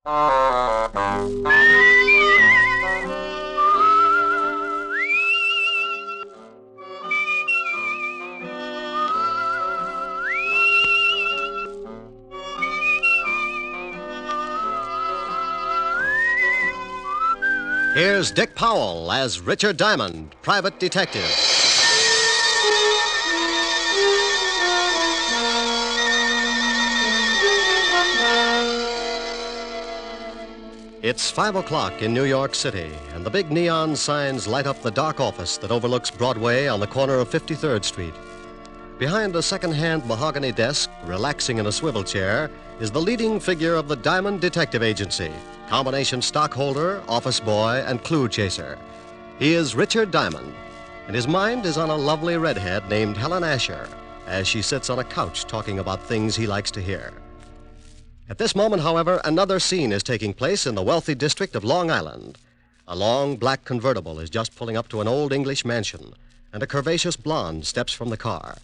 Here's Dick Powell as Richard Diamond, private detective. It's 5 o'clock in New York City, and the big neon signs light up the dark office that overlooks Broadway on the corner of 53rd Street. Behind a second-hand mahogany desk, relaxing in a swivel chair, is the leading figure of the Diamond Detective Agency, combination stockholder, office boy, and clue chaser. He is Richard Diamond, and his mind is on a lovely redhead named Helen Asher, as she sits on a couch talking about things he likes to hear. At this moment, however, another scene is taking place in the wealthy district of Long Island. A long black convertible is just pulling up to an old English mansion, and a curvaceous blonde steps from the car.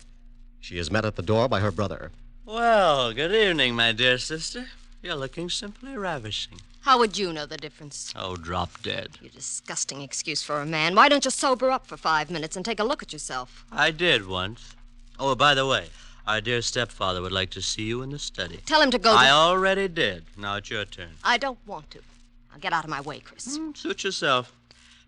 She is met at the door by her brother. Well, good evening, my dear sister. You're looking simply ravishing. How would you know the difference? Oh, drop dead. You disgusting excuse for a man. Why don't you sober up for 5 minutes and take a look at yourself? I did once. Oh, by the way, our dear stepfather would like to see you in the study. Tell him to go. I already did. Now it's your turn. I don't want to. Now get out of my way, Chris. Suit yourself.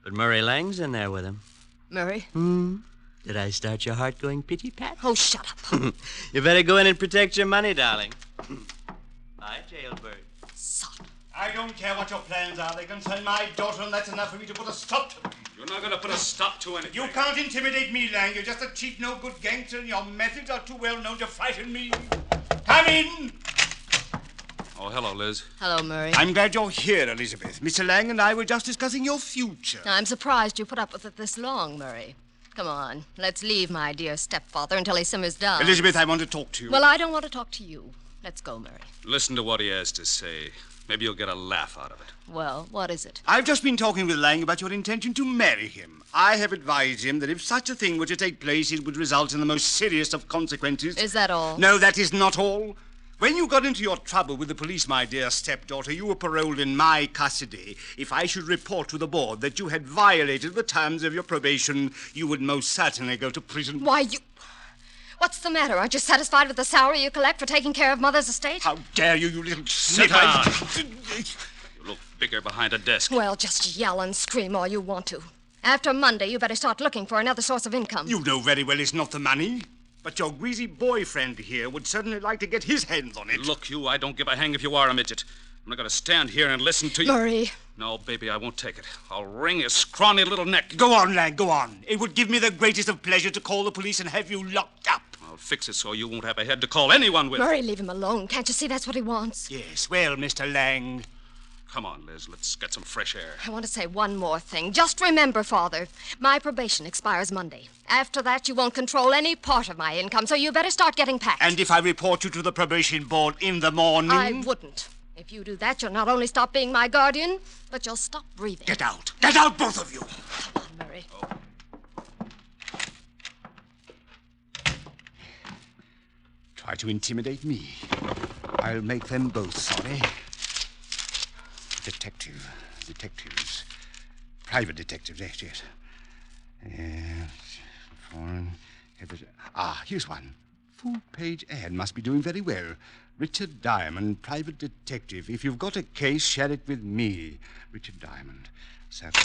But Murray Lang's in there with him. Murray? Did I start your heart going pitty-pat? Oh, shut up. You better go in and protect your money, darling. Bye, jailbird. Sod. I don't care what your plans are. They concern my daughter, and that's enough for me to put a stop to them. You're not going to put a stop to anything. You can't intimidate me, Lang. You're just a cheap, no-good gangster, and your methods are too well known to frighten me. Come in! Oh, hello, Liz. Hello, Murray. I'm glad you're here, Elizabeth. Mr. Lang and I were just discussing your future. I'm surprised you put up with it this long, Murray. Come on, let's leave my dear stepfather until he simmers down. Elizabeth, I want to talk to you. Well, I don't want to talk to you. Let's go, Murray. Listen to what he has to say. Maybe you'll get a laugh out of it. Well, what is it? I've just been talking with Lang about your intention to marry him. I have advised him that if such a thing were to take place, it would result in the most serious of consequences. Is that all? No, that is not all. When you got into your trouble with the police, my dear stepdaughter, you were paroled in my custody. If I should report to the board that you had violated the terms of your probation, you would most certainly go to prison. Why, you... What's the matter? Aren't you satisfied with the salary you collect for taking care of Mother's estate? How dare you, you little Sit snip! down. You look bigger behind a desk. Well, just yell and scream all you want to. After Monday, you better start looking for another source of income. You know very well it's not the money. But your greasy boyfriend here would certainly like to get his hands on it. Look, you, I don't give a hang if you are a midget. I'm not going to stand here and listen to you. Murray. No, baby, I won't take it. I'll wring his scrawny little neck. Go on, lad, go on. It would give me the greatest of pleasure to call the police and have you locked up. I'll fix it so you won't have a head to call anyone with. Murray, leave him alone. Can't you see that's what he wants? Yes, well, Mr. Lang. Come on, Liz, let's get some fresh air. I want to say one more thing. Just remember, Father, my probation expires Monday. After that, you won't control any part of my income, so you better start getting packed. And if I report you to the probation board in the morning? I wouldn't. If you do that, you'll not only stop being my guardian, but you'll stop breathing. Get out. Get out, both of you. Come on, Murray. Try to intimidate me. I'll make them both sorry. Detectives. Private detectives, yes. Foreign... here's one. Full-page ad must be doing very well. Richard Diamond, private detective. If you've got a case, share it with me. Richard Diamond. 7.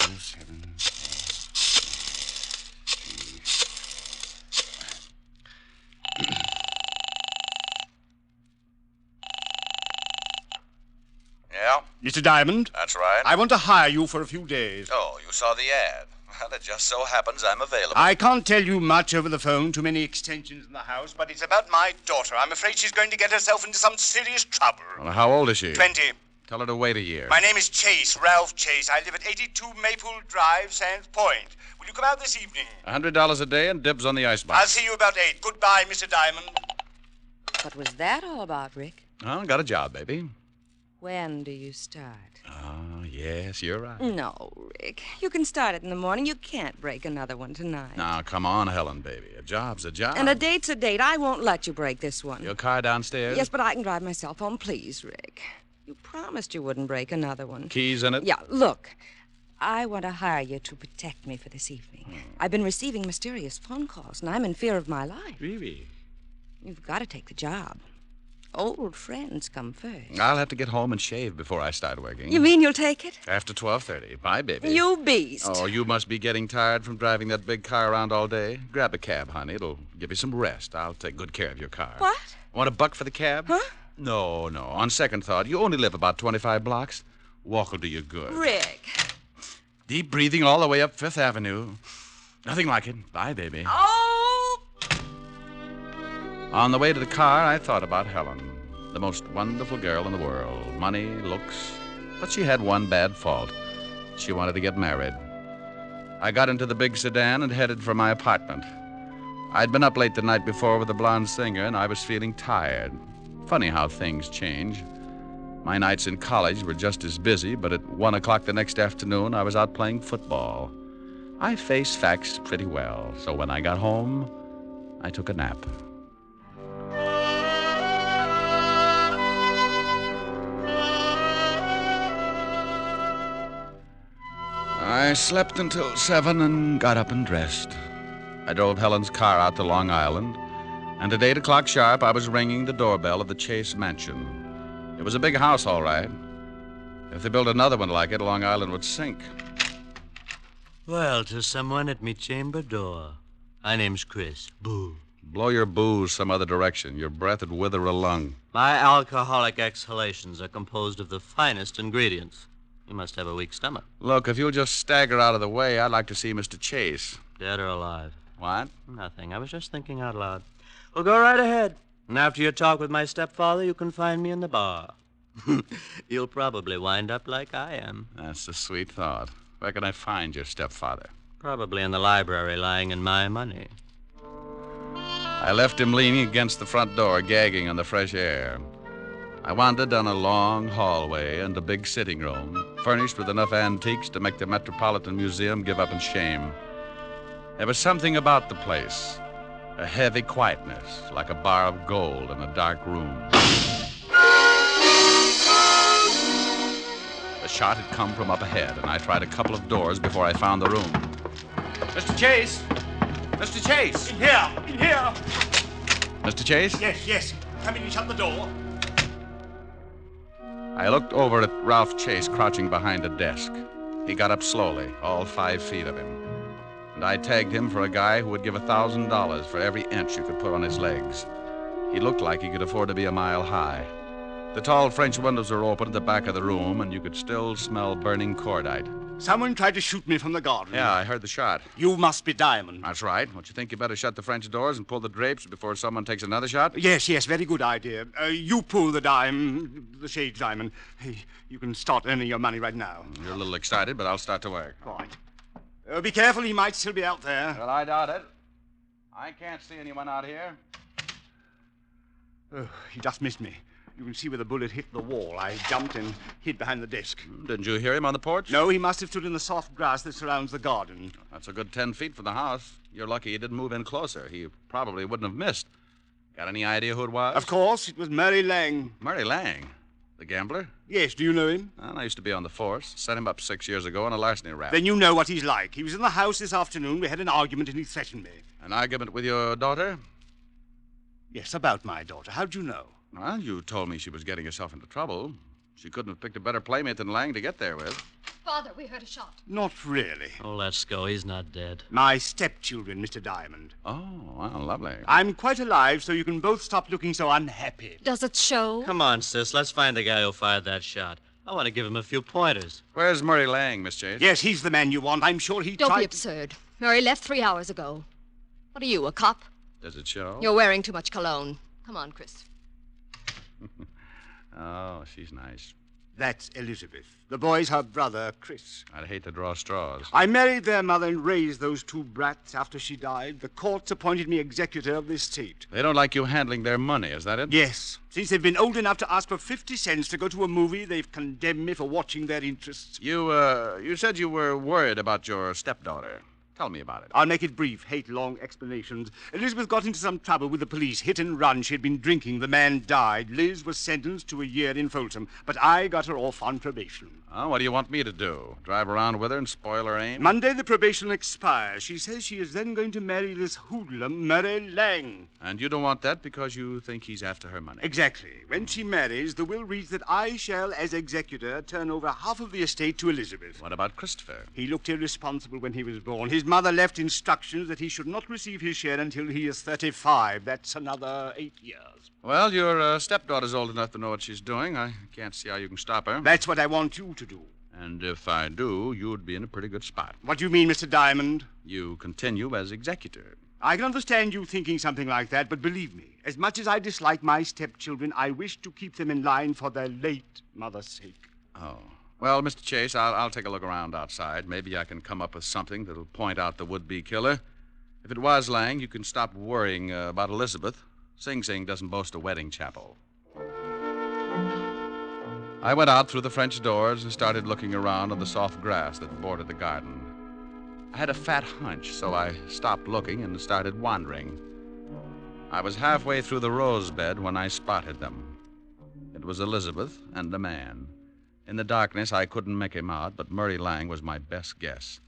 Yeah? Mr. Diamond? That's right. I want to hire you for a few days. Oh, you saw the ad. Well, it just so happens I'm available. I can't tell you much over the phone, too many extensions in the house, but it's about my daughter. I'm afraid she's going to get herself into some serious trouble. Well, how old is she? 20. Tell her to wait a year. My name is Chase, Ralph Chase. I live at 82 Maple Drive, Sands Point. Will you come out this evening? $100 a day and dibs on the icebox. I'll see you about 8. Goodbye, Mr. Diamond. What was that all about, Rick? Oh, got a job, baby. When do you start? Oh, yes, you're right. No, Rick. You can start it in the morning. You can't break another one tonight. Now, come on, Helen, baby. A job's a job. And a date's a date. I won't let you break this one. Your car downstairs? Yes, but I can drive myself home. Please, Rick. You promised you wouldn't break another one. Keys in it? Yeah, look. I want to hire you to protect me for this evening. I've been receiving mysterious phone calls, and I'm in fear of my life. Really? You've got to take the job. Old friends come first. I'll have to get home and shave before I start working. You mean you'll take it? After 12:30. Bye, baby. You beast. Oh, you must be getting tired from driving that big car around all day. Grab a cab, honey. It'll give you some rest. I'll take good care of your car. What? Want $1 for the cab? Huh? No. On second thought, you only live about 25 blocks. Walk will do you good. Rick. Deep breathing all the way up Fifth Avenue. Nothing like it. Bye, baby. Oh! On the way to the car, I thought about Helen. The most wonderful girl in the world. Money, looks. But she had one bad fault. She wanted to get married. I got into the big sedan and headed for my apartment. I'd been up late the night before with the blonde singer, and I was feeling tired. Funny how things change. My nights in college were just as busy, but at 1 o'clock the next afternoon, I was out playing football. I faced facts pretty well, so when I got home, I took a nap. I slept until 7 and got up and dressed. I drove Helen's car out to Long Island, and at 8 o'clock sharp, I was ringing the doorbell of the Chase Mansion. It was a big house, all right. If they built another one like it, Long Island would sink. Well, to someone at me chamber door. My name's Chris. Boo. Blow your booze some other direction. Your breath would wither a lung. My alcoholic exhalations are composed of the finest ingredients. You must have a weak stomach. Look, if you'll just stagger out of the way, I'd like to see Mr. Chase. Dead or alive? What? Nothing. I was just thinking out loud. Well, go right ahead. And after your talk with my stepfather, you can find me in the bar. You'll probably wind up like I am. That's a sweet thought. Where can I find your stepfather? Probably in the library, lying in my money. I left him leaning against the front door, gagging on the fresh air. I wandered down a long hallway and a big sitting room, furnished with enough antiques to make the Metropolitan Museum give up in shame. There was something about the place, a heavy quietness, like a bar of gold in a dark room. The shot had come from up ahead, and I tried a couple of doors before I found the room. Mr. Chase! Mr. Chase! In here! Mr. Chase? Yes. Come in and shut the door. I looked over at Ralph Chase crouching behind a desk. He got up slowly, all 5 feet of him. And I tagged him for a guy who would give $1,000 for every inch you could put on his legs. He looked like he could afford to be a mile high. The tall French windows were open at the back of the room, and you could still smell burning cordite. Someone tried to shoot me from the garden. Yeah, I heard the shot. You must be Diamond. That's right. Don't you think you better shut the French doors and pull the drapes before someone takes another shot? Yes, very good idea. You pull the shade diamond. Hey, you can start earning your money right now. You're a little excited, but I'll start to work. Right. Be careful, he might still be out there. Well, I doubt it. I can't see anyone out here. Oh, he just missed me. You can see where the bullet hit the wall. I jumped and hid behind the desk. Didn't you hear him on the porch? No, he must have stood in the soft grass that surrounds the garden. That's a good 10 feet from the house. You're lucky he didn't move in closer. He probably wouldn't have missed. Got any idea who it was? Of course, it was Murray Lang. Murray Lang? The gambler? Yes, do you know him? Well, I used to be on the force. Set him up 6 years ago on a larceny rap. Then you know what he's like. He was in the house this afternoon. We had an argument and he threatened me. An argument with your daughter? Yes, about my daughter. How'd you know? Well, you told me she was getting herself into trouble. She couldn't have picked a better playmate than Lang to get there with. Father, we heard a shot. Not really. Oh, let's go. He's not dead. My stepchildren, Mr. Diamond. Oh, well, lovely. I'm quite alive, so you can both stop looking so unhappy. Does it show? Come on, sis. Let's find the guy who fired that shot. I want to give him a few pointers. Where's Murray Lang, Miss Chase? Yes, he's the man you want. I'm sure he Don't tried be absurd. Murray left 3 hours ago. What are you, a cop? Does it show? You're wearing too much cologne. Come on, Chris. Oh, she's nice. That's Elizabeth. The boy's her brother, Chris. I'd hate to draw straws. I married their mother and raised those 2 brats after she died. The courts appointed me executor of the estate. They don't like you handling their money, is that it? Yes. Since they've been old enough to ask for 50 cents to go to a movie, they've condemned me for watching their interests. You said you were worried about your stepdaughter. Tell me about it. I'll make it brief. Hate long explanations. Elizabeth got into some trouble with the police. Hit and run. She had been drinking. The man died. Liz was sentenced to a year in Folsom. But I got her off on probation. Oh, what do you want me to do? Drive around with her and spoil her aim? Monday the probation expires. She says she is then going to marry this hoodlum, Murray Lang. And you don't want that because you think he's after her money? Exactly. When she marries, the will reads that I shall, as executor, turn over half of the estate to Elizabeth. What about Christopher? He looked irresponsible when he was born. His mother left instructions that he should not receive his share until he is 35. That's another 8 years. Well, your stepdaughter's old enough to know what she's doing. I can't see how you can stop her. That's what I want you to do. And if I do, you'd be in a pretty good spot. What do you mean, Mr. Diamond? You continue as executor. I can understand you thinking something like that, but believe me, as much as I dislike my stepchildren, I wish to keep them in line for their late mother's sake. Oh. Well, Mr. Chase, I'll take a look around outside. Maybe I can come up with something that'll point out the would-be killer. If it was Lang, you can stop worrying about Elizabeth. Sing Sing doesn't boast a wedding chapel. I went out through the French doors and started looking around on the soft grass that bordered the garden. I had a fat hunch, so I stopped looking and started wandering. I was halfway through the rose bed when I spotted them. It was Elizabeth and the man. In the darkness, I couldn't make him out, but Murray Lang was my best guess.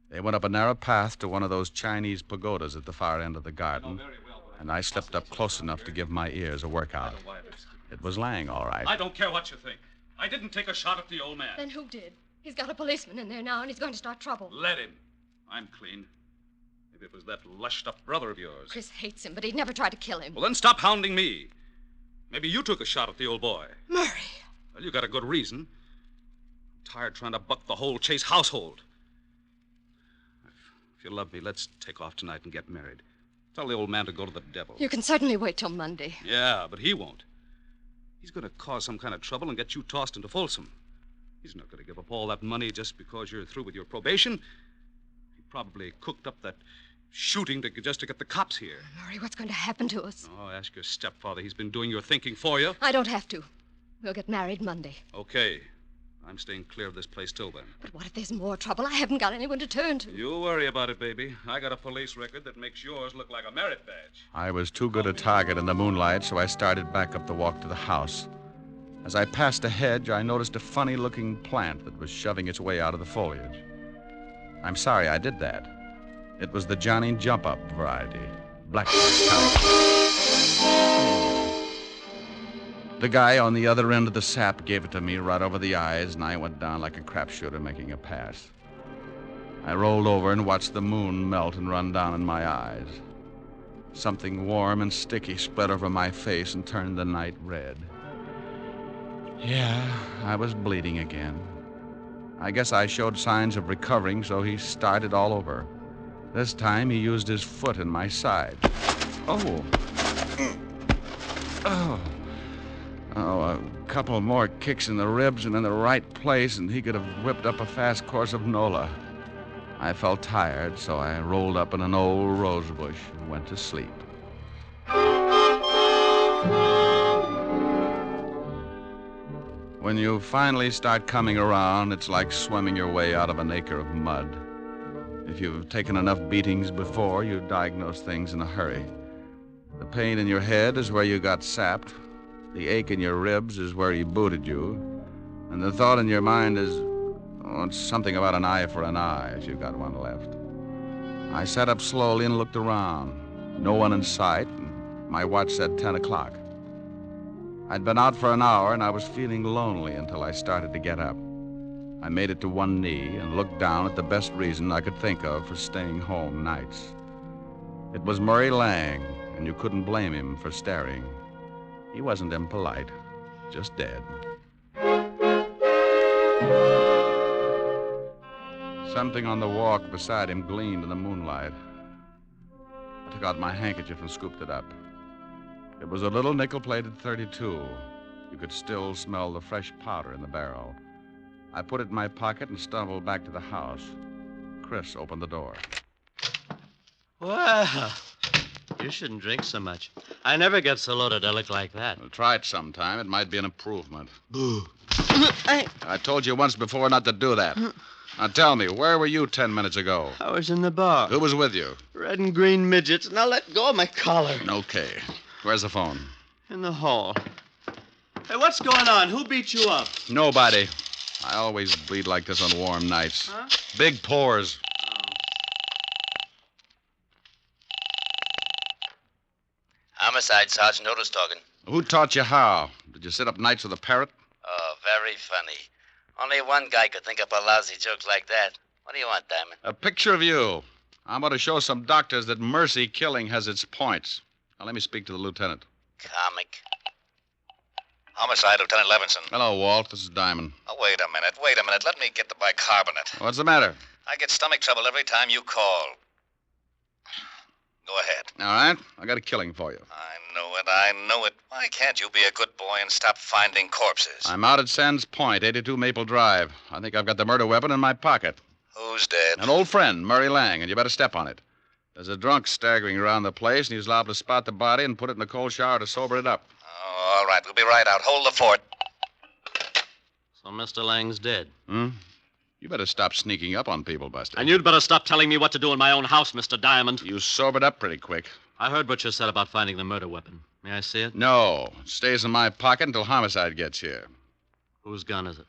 They went up a narrow path to one of those Chinese pagodas at the far end of the garden, and I slipped up close enough to give my ears a workout. It was Lang, all right. I don't care what you think. I didn't take a shot at the old man. Then who did? He's got a policeman in there now, and he's going to start trouble. Let him. I'm clean. Maybe it was that lushed-up brother of yours. Chris hates him, but he'd never try to kill him. Well, then stop hounding me. Maybe you took a shot at the old boy. Murray! Well, you got a good reason. I'm tired trying to buck the whole Chase household. If you love me, let's take off tonight and get married. Tell the old man to go to the devil. You can certainly wait till Monday. Yeah, but he won't. He's going to cause some kind of trouble and get you tossed into Folsom. He's not going to give up all that money just because you're through with your probation. He probably cooked up that shooting just to get the cops here. Murray, what's going to happen to us? Oh, ask your stepfather. He's been doing your thinking for you. I don't have to. We'll get married Monday. Okay. I'm staying clear of this place till then. But what if there's more trouble? I haven't got anyone to turn to. You worry about it, baby. I got a police record that makes yours look like a merit badge. I was too good a target in the moonlight, so I started back up the walk to the house. As I passed a hedge, I noticed a funny-looking plant that was shoving its way out of the foliage. I'm sorry I did that. It was the Johnny Jump-Up variety, blackbird kind. The guy on the other end of the sap gave it to me right over the eyes, and I went down like a crapshooter making a pass. I rolled over and watched the moon melt and run down in my eyes. Something warm and sticky spread over my face and turned the night red. Yeah, I was bleeding again. I guess I showed signs of recovering, so he started all over. This time he used his foot in my side. Oh. Oh, a couple more kicks in the ribs and in the right place, and he could have whipped up a fast course of Nola. I felt tired, so I rolled up in an old rose bush and went to sleep. When you finally start coming around, it's like swimming your way out of an acre of mud. If you've taken enough beatings before, you diagnose things in a hurry. The pain in your head is where you got sapped. The ache in your ribs is where he booted you. And the thought in your mind is, oh, it's something about an eye for an eye, if you've got one left. I sat up slowly and looked around. No one in sight, and my watch said 10 o'clock. I'd been out for an hour, and I was feeling lonely until I started to get up. I made it to one knee and looked down at the best reason I could think of for staying home nights. It was Murray Lang, and you couldn't blame him for staring. He wasn't impolite, just dead. Something on the walk beside him gleamed in the moonlight. I took out my handkerchief and scooped it up. It was a little nickel-plated .32. You could still smell the fresh powder in the barrel. I put it in my pocket and stumbled back to the house. Chris opened the door. Well, you shouldn't drink so much. I never get so loaded I look like that. Well, try it sometime. It might be an improvement. Boo. I told you once before not to do that. Now tell me, where were you 10 minutes ago? I was in the bar. Who was with you? Red and green midgets. Now let go of my collar. Okay. Where's the phone? In the hall. Hey, what's going on? Who beat you up? Nobody. I always bleed like this on warm nights. Huh? Big pores. Homicide, Sergeant Otis talking. Who taught you how? Did you sit up nights with a parrot? Oh, very funny. Only one guy could think up a lousy joke like that. What do you want, Diamond? A picture of you. I'm going to show some doctors that mercy killing has its points. Now, let me speak to the lieutenant. Comic. Homicide, Lieutenant Levinson. Hello, Walt. This is Diamond. Oh, wait a minute. Let me get the bicarbonate. What's the matter? I get stomach trouble every time you call. Go ahead. All right. I got a killing for you. I know it. Why can't you be a good boy and stop finding corpses? I'm out at Sands Point, 82 Maple Drive. I think I've got the murder weapon in my pocket. Who's dead? An old friend, Murray Lang, and you better step on it. There's a drunk staggering around the place, and he's liable to spot the body and put it in a cold shower to sober it up. Oh, all right. We'll be right out. Hold the fort. So Mr. Lang's dead. You better stop sneaking up on people, Buster. And you'd better stop telling me what to do in my own house, Mr. Diamond. You sobered up pretty quick. I heard what you said about finding the murder weapon. May I see it? No. It stays in my pocket until homicide gets here. Whose gun is it?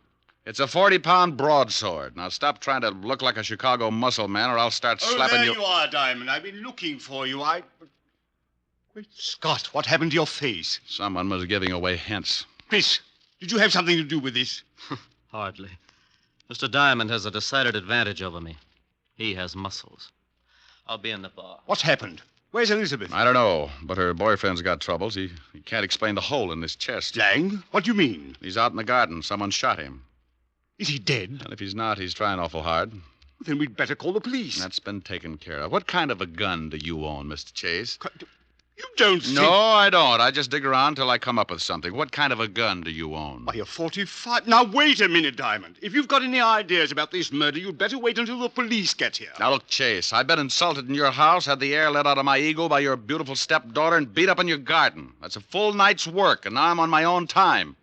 It's a 40-pound broadsword. Now stop trying to look like a Chicago muscle man, or I'll start slapping there you. you are, Diamond. I've been looking for you. Great Scott, what happened to your face? Someone was giving away hints. Chris, did you have something to do with this? Hardly. Mr. Diamond has a decided advantage over me. He has muscles. I'll be in the bar. What's happened? Where's Elizabeth? I don't know, but her boyfriend's got troubles. He can't explain the hole in his chest. Lang? What do you mean? He's out in the garden. Someone shot him. Is he dead? And if he's not, he's trying awful hard. Then we'd better call the police. That's been taken care of. What kind of a gun do you own, Mr. Chase? You don't think... No, I don't. I just dig around till I come up with something. What kind of a gun do you own? Why, a 45... Now, wait a minute, Diamond. If you've got any ideas about this murder, you'd better wait until the police get here. Now, look, Chase, I've been insulted in your house, had the air let out of my ego by your beautiful stepdaughter, and beat up in your garden. That's a full night's work, and now I'm on my own time.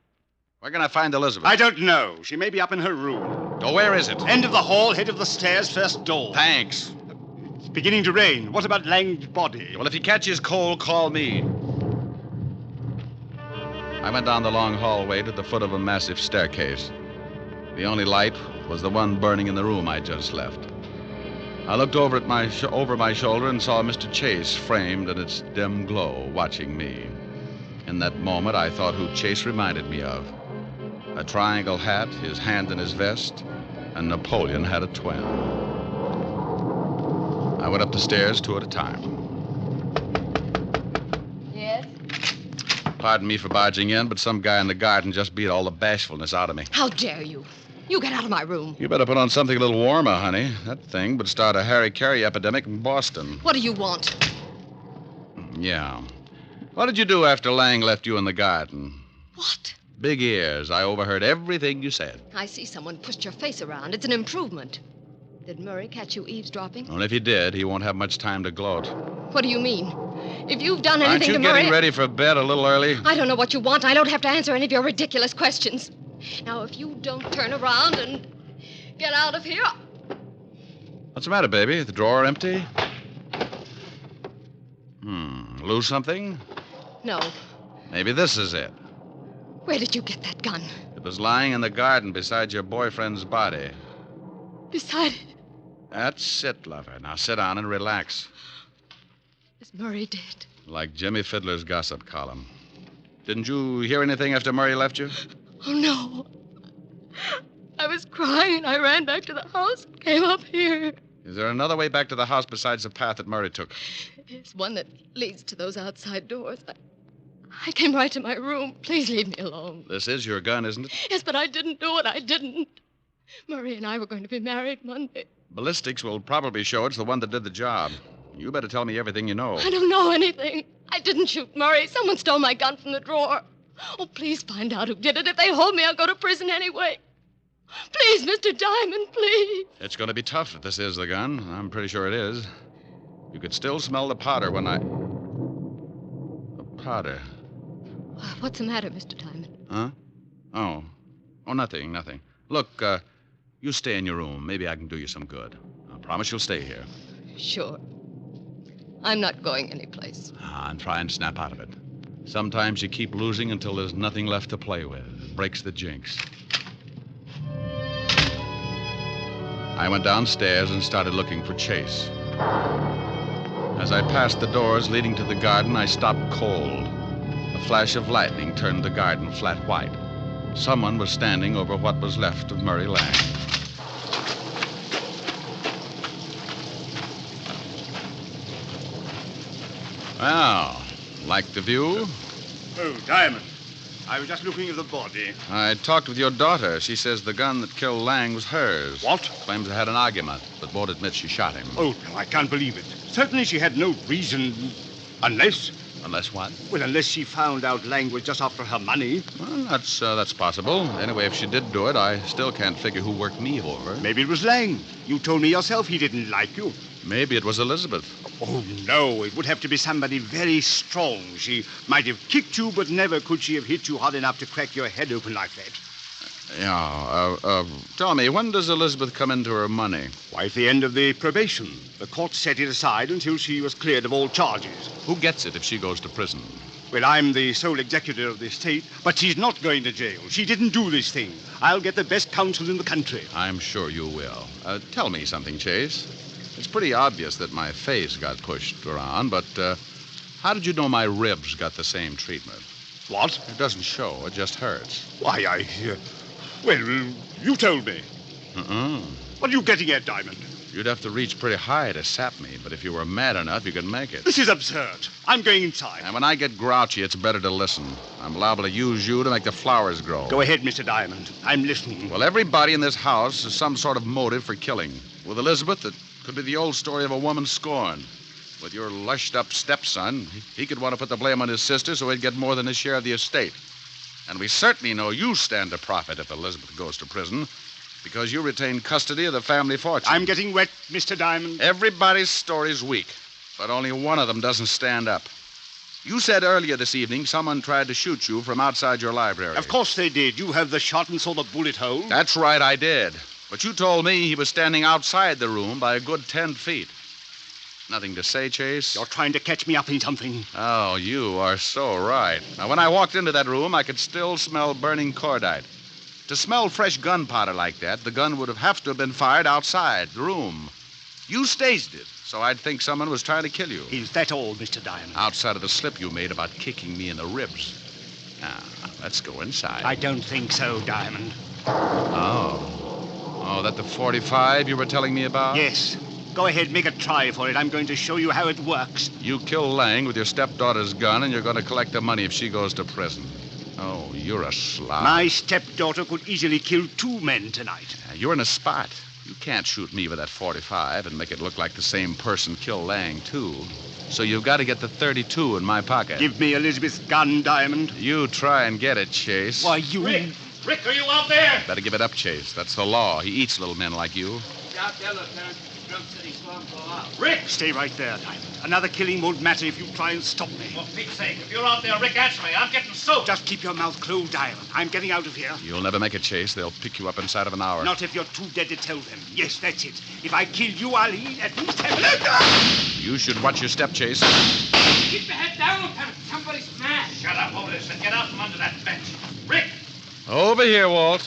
Where can I find Elizabeth? I don't know. She may be up in her room. Oh, where is it? End of the hall, head of the stairs, first door. Thanks. It's beginning to rain. What about Lang's body? Well, if he catches cold, call me. I went down the long hallway to the foot of a massive staircase. The only light was the one burning in the room I just left. I looked over my shoulder and saw Mr. Chase framed in its dim glow, watching me. In that moment, I thought who Chase reminded me of. A triangle hat, his hand in his vest, and Napoleon had a twin. I went up the stairs 2 at a time. Yes? Pardon me for barging in, but some guy in the garden just beat all the bashfulness out of me. How dare you? You get out of my room. You better put on something a little warmer, honey. That thing would start a Harry-Carey epidemic in Boston. What do you want? Yeah. What did you do after Lang left you in the garden? What? Big ears. I overheard everything you said. I see someone pushed your face around. It's an improvement. Did Murray catch you eavesdropping? Well, if he did, he won't have much time to gloat. What do you mean? If you've done anything Aren't you to Murray... getting ready for bed a little early? I don't know what you want. I don't have to answer any of your ridiculous questions. Now, if you don't turn around and get out of here... What's the matter, baby? The drawer empty? Lose something? No. Maybe this is it. Where did you get that gun? It was lying in the garden beside your boyfriend's body. Beside it. That's it, lover. Now sit down and relax. Is Murray dead? Like Jimmy Fiddler's gossip column. Didn't you hear anything after Murray left you? Oh, no. I was crying and I ran back to the house and came up here. Is there another way back to the house besides the path that Murray took? It's one that leads to those outside doors. I came right to my room. Please leave me alone. This is your gun, isn't it? Yes, but I didn't do it. I didn't. Murray and I were going to be married Monday. Ballistics will probably show it's the one that did the job. You better tell me everything you know. I don't know anything. I didn't shoot Murray. Someone stole my gun from the drawer. Oh, please find out who did it. If they hold me, I'll go to prison anyway. Please, Mr. Diamond, please. It's going to be tough if this is the gun. I'm pretty sure it is. You could still smell the powder when I... The powder. What's the matter, Mr. Diamond? Huh? Oh, nothing. Look, You stay in your room. Maybe I can do you some good. I promise you'll stay here. Sure. I'm not going anyplace. And try and snap out of it. Sometimes you keep losing until there's nothing left to play with. It breaks the jinx. I went downstairs and started looking for Chase. As I passed the doors leading to the garden, I stopped cold. A flash of lightning turned the garden flat white. Someone was standing over what was left of Murray Lang. Well, like the view? Oh, Diamond. I was just looking at the body. I talked with your daughter. She says the gun that killed Lang was hers. What? Claims they had an argument, but won't admit she shot him. Oh, no, I can't believe it. Certainly she had no reason. Unless... Unless what? Well, unless she found out Lang was just after her money. Well, that's possible. Anyway, if she did do it, I still can't figure who worked me over. Maybe it was Lang. You told me yourself he didn't like you. Maybe it was Elizabeth. Oh, no. It would have to be somebody very strong. She might have kicked you, but never could she have hit you hard enough to crack your head open like that. Yeah, tell me, when does Elizabeth come into her money? Why, at the end of the probation. The court set it aside until she was cleared of all charges. Who gets it if she goes to prison? Well, I'm the sole executor of the estate, but she's not going to jail. She didn't do this thing. I'll get the best counsel in the country. I'm sure you will. Tell me something, Chase. It's pretty obvious that my face got pushed around, but how did you know my ribs got the same treatment? What? It doesn't show. It just hurts. Why, well, you told me. What are you getting at, Diamond? You'd have to reach pretty high to sap me, but if you were mad enough, you could make it. This is absurd. I'm going inside. And when I get grouchy, it's better to listen. I'm liable to use you to make the flowers grow. Go ahead, Mr. Diamond. I'm listening. Well, everybody in this house has some sort of motive for killing. With Elizabeth, it could be the old story of a woman scorned. With your lushed-up stepson, he could want to put the blame on his sister so he'd get more than his share of the estate. And we certainly know you stand to profit if Elizabeth goes to prison, because you retain custody of the family fortune. I'm getting wet, Mr. Diamond. Everybody's story's weak, but only one of them doesn't stand up. You said earlier this evening someone tried to shoot you from outside your library. Of course they did. You have the shot and saw the bullet hole. That's right, I did. But you told me he was standing outside the room by a good 10 feet. Nothing to say, Chase? You're trying to catch me up in something. Oh, you are so right. Now, when I walked into that room, I could still smell burning cordite. To smell fresh gunpowder like that, the gun would have to have been fired outside the room. You staged it, so I'd think someone was trying to kill you. Is that all, Mr. Diamond? Outside of the slip you made about kicking me in the ribs. Now, let's go inside. I don't think so, Diamond. Oh, that the 45 you were telling me about? Yes. Go ahead, make a try for it. I'm going to show you how it works. You kill Lang with your stepdaughter's gun, and you're going to collect the money if she goes to prison. Oh, you're a slob. My stepdaughter could easily kill 2 men tonight. You're in a spot. You can't shoot me with that 45 and make it look like the same person killed Lang, too. So you've got to get the 32 in my pocket. Give me Elizabeth's gun, Diamond. You try and get it, Chase. Why, you... Rick, are you out there? Better give it up, Chase. That's the law. He eats little men like you. Out there, Lieutenant. Drum said he saw him go out. Rick! Stay right there, Diamond. Another killing won't matter if you try and stop me. For Pete's sake, if you're out there, Rick, answer me. I'm getting soaked. Just keep your mouth closed, Diamond. I'm getting out of here. You'll never make it, Chase. They'll pick you up inside of an hour. Not if you're too dead to tell them. Yes, that's it. If I kill you, I'll eat at least have... You should watch your step, Chase. Keep your head down, Lieutenant. Somebody's smashed. Shut up, Otis, and get out from under that bench. Rick! Over here, Walt.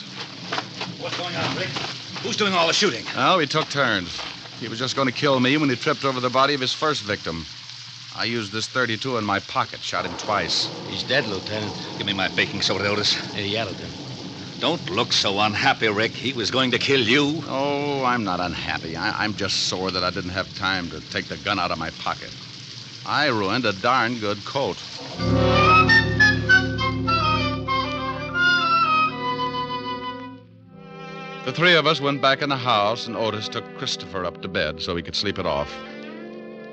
What's going on, Rick? Who's doing all the shooting? Oh, we took turns. He was just going to kill me when he tripped over the body of his first victim. I used this 32 in my pocket, shot him twice. He's dead, Lieutenant. Give me my baking soda, Otis. Here, yelled him. Don't look so unhappy, Rick. He was going to kill you. Oh, I'm not unhappy. I'm just sore that I didn't have time to take the gun out of my pocket. I ruined a darn good coat. The 3 of us went back in the house, and Otis took Christopher up to bed so he could sleep it off.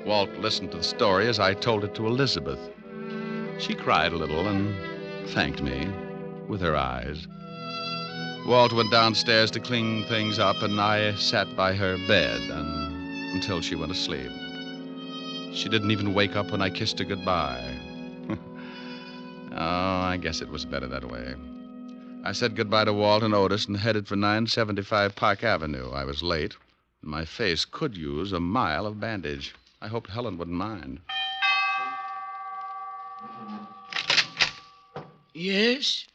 Walt listened to the story as I told it to Elizabeth. She cried a little and thanked me with her eyes. Walt went downstairs to clean things up, and I sat by her bed until she went to sleep. She didn't even wake up when I kissed her goodbye. Oh, I guess it was better that way. I said goodbye to Walt and Otis and headed for 975 Park Avenue. I was late. My face could use a mile of bandage. I hoped Helen wouldn't mind. Yes?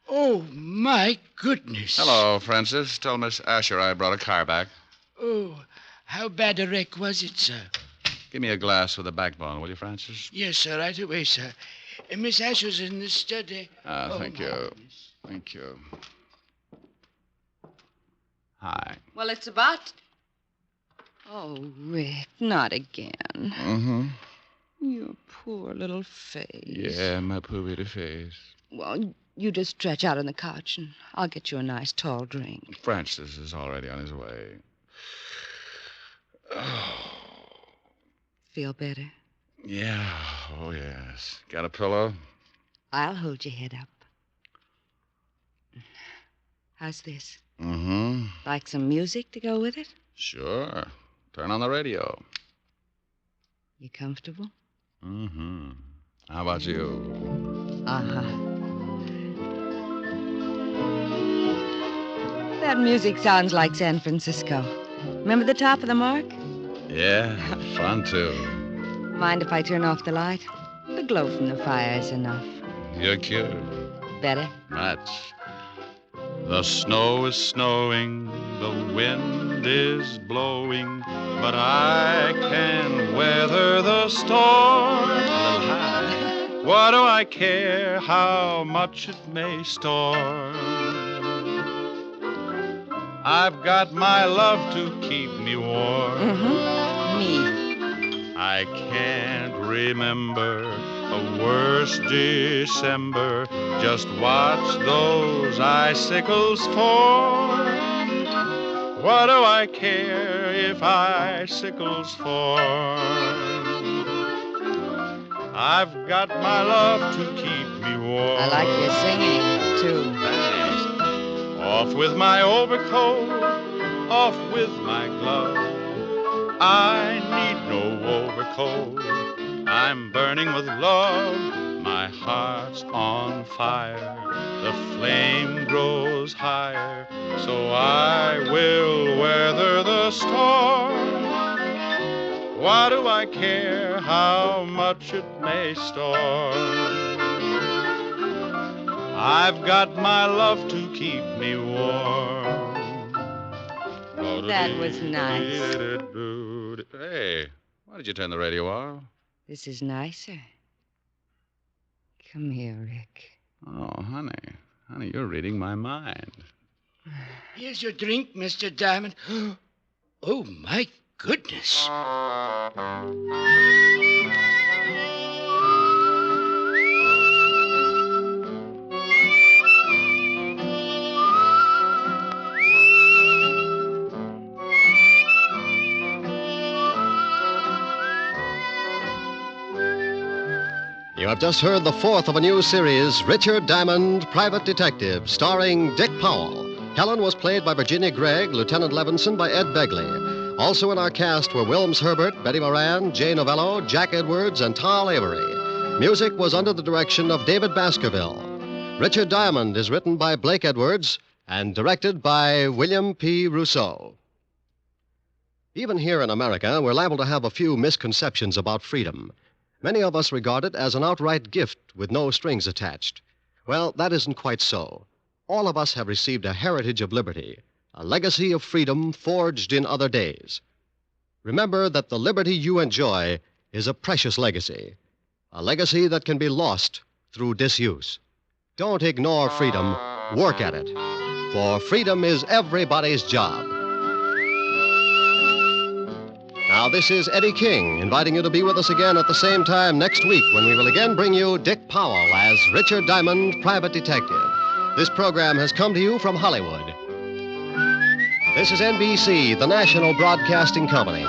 Oh, my goodness. Hello, Francis. Tell Miss Asher I brought a car back. Oh, how bad a wreck was it, sir? Give me a glass with a backbone, will you, Francis? Yes, sir, right away, sir. Miss Asher's in the study. Thank you. Goodness. Thank you. Hi. Well, it's about... Oh, Rick, not again. Mm-hmm. Your poor little face. Yeah, my poor little face. Well, you just stretch out on the couch, and I'll get you a nice tall drink. Francis is already on his way. Oh. Feel better? Yeah, oh, yes. Got a pillow? I'll hold your head up. How's this? Mm-hmm. Like some music to go with it? Sure. Turn on the radio. You comfortable? Mm-hmm. How about you? Uh-huh. That music sounds like San Francisco. Remember the top of the mark? Yeah, fun, too. Mind if I turn off the light? The glow from the fire is enough. You're cute. Better? Much. The snow is snowing, the wind is blowing, but I can weather the storm. A little high. What do I care how much it may storm? I've got my love to keep me warm. Mm-hmm. Me. I can't remember a worse December. Just watch those icicles fall. What do I care if icicles fall? I've got my love to keep me warm. I like your singing, too. Thanks. Off with my overcoat, off with my glove. I need no overcoat. I'm burning with love. My heart's on fire. The flame grows higher. So I will weather the storm. Why do I care how much it may storm? I've got my love to keep me warm. That was nice. Hey, why did you turn the radio off? This is nicer. Come here, Rick. Oh, honey. Honey, you're reading my mind. Here's your drink, Mr. Diamond. Oh, my goodness. You have just heard the fourth of a new series, Richard Diamond, Private Detective, starring Dick Powell. Helen was played by Virginia Gregg, Lieutenant Levinson by Ed Begley. Also in our cast were Wilms Herbert, Betty Moran, Jay Novello, Jack Edwards, and Tal Avery. Music was under the direction of David Baskerville. Richard Diamond is written by Blake Edwards and directed by William P. Rousseau. Even here in America, we're liable to have a few misconceptions about freedom. Many of us regard it as an outright gift with no strings attached. Well, that isn't quite so. All of us have received a heritage of liberty, a legacy of freedom forged in other days. Remember that the liberty you enjoy is a precious legacy, a legacy that can be lost through disuse. Don't ignore freedom, work at it, for freedom is everybody's job. Now, this is Eddie King, inviting you to be with us again at the same time next week when we will again bring you Dick Powell as Richard Diamond, Private Detective. This program has come to you from Hollywood. This is NBC, the national broadcasting company.